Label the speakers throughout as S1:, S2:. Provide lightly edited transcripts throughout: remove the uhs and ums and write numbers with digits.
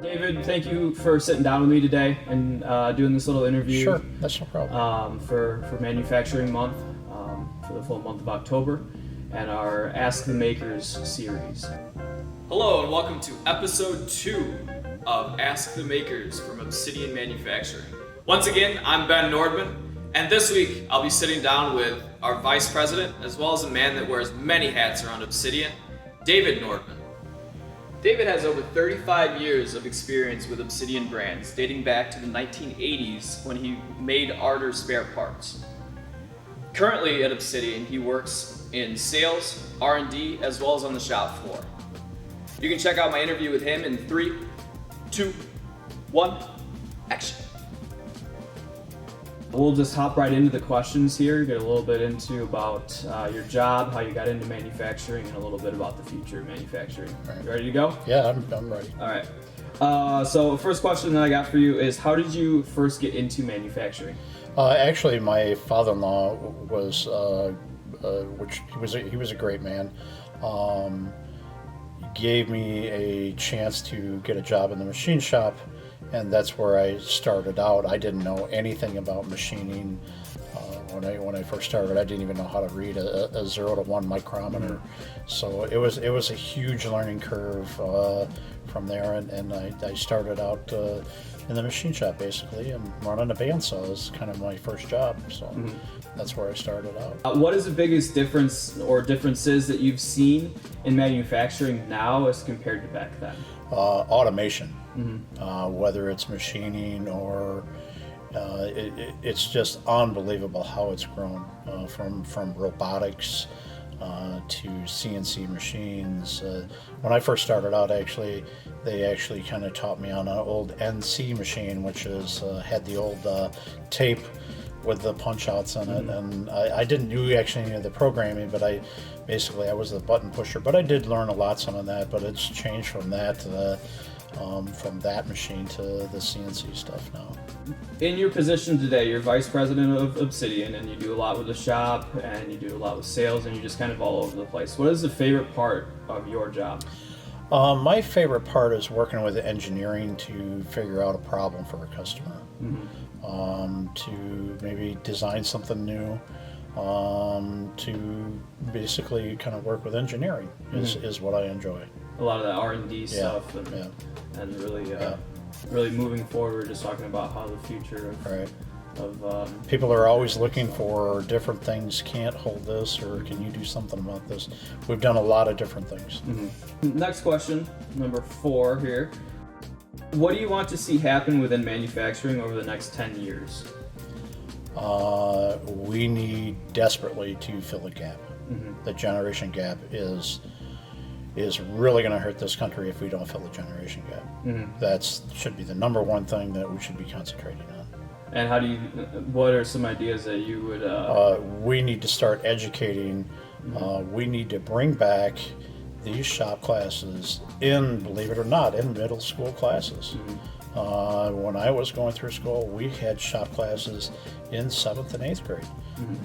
S1: David, thank you for sitting down with me today and doing this little interview.
S2: Sure, that's no problem.
S1: For Manufacturing Month, for the full month of October, and our Ask the Makers series. Hello, and welcome to episode 2 of Ask the Makers from Obsidian Manufacturing. Once again, I'm Ben Nordman, and this week I'll be sitting down with our Vice President, as well as a man that wears many hats around Obsidian, David Nordman. David has over 35 years of experience with Obsidian brands, dating back to the 1980s when he made Ardor spare parts. Currently at Obsidian, he works in sales, R&D, as well as on the shop floor. You can check out my interview with him in 3, 2, 1, action. We'll just hop right into the questions here, get a little bit into about your job, how you got into manufacturing, and a little bit about the future of manufacturing.
S2: Right.
S1: You ready to go?
S2: Yeah, I'm ready.
S1: All right. So first question that I got for you is, how did you first get into manufacturing?
S2: Actually, my father-in-law was, he was a great man. Gave me a chance to get a job in the machine shop, and that's where I started out. I didn't know anything about machining when I first started. I didn't even know how to read a 0 to 1 micrometer. So it was a huge learning curve from there, and I started out in the machine shop basically, and running a bandsaw is kind of my first job. So that's where I started out.
S1: What is the biggest difference or differences that you've seen in manufacturing now as compared to back then?
S2: Automation, whether it's machining or it's just unbelievable how it's grown from robotics to CNC machines. When I first started out, they actually kind of taught me on an old NC machine, which had the old tape with the punch outs in it, and I didn't do actually any of the programming, but I was the button pusher. But I did learn a lot some of that, but it's changed from that machine to the CNC stuff now.
S1: In your position today, you're Vice President of Obsidian, and you do a lot with the shop, and you do a lot with sales, and you're just kind of all over the place. What is the favorite part of your job?
S2: My favorite part is working with engineering to figure out a problem for a customer. To maybe design something new, to basically kind of work with engineering is what I enjoy.
S1: A lot of the R&D stuff, and really moving forward, just talking about how the future of
S2: people are always looking for different things. Can't hold this, or can you do something about this? We've done a lot of different things.
S1: Next question, number 4 here. What do you want to see happen within manufacturing over the next 10 years?
S2: We need desperately to fill a gap. The generation gap is really going to hurt this country if we don't fill the generation gap. That should be the number one thing that we should be concentrating on.
S1: And what are some ideas that you would...
S2: We need to start educating. We need to bring back these shop classes believe it or not, in middle school classes. When I was going through school, we had shop classes in 7th and 8th grade.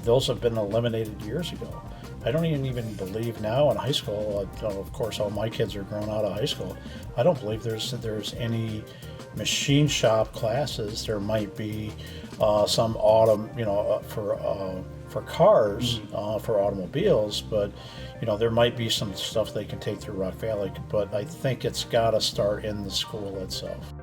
S2: Those have been eliminated years ago. I don't even believe now in high school, of course all my kids are grown out of high school, I don't believe there's any machine shop classes. There might be some for cars, for automobiles, but there might be some stuff they can take through Rock Valley, but I think it's got to start in the school itself.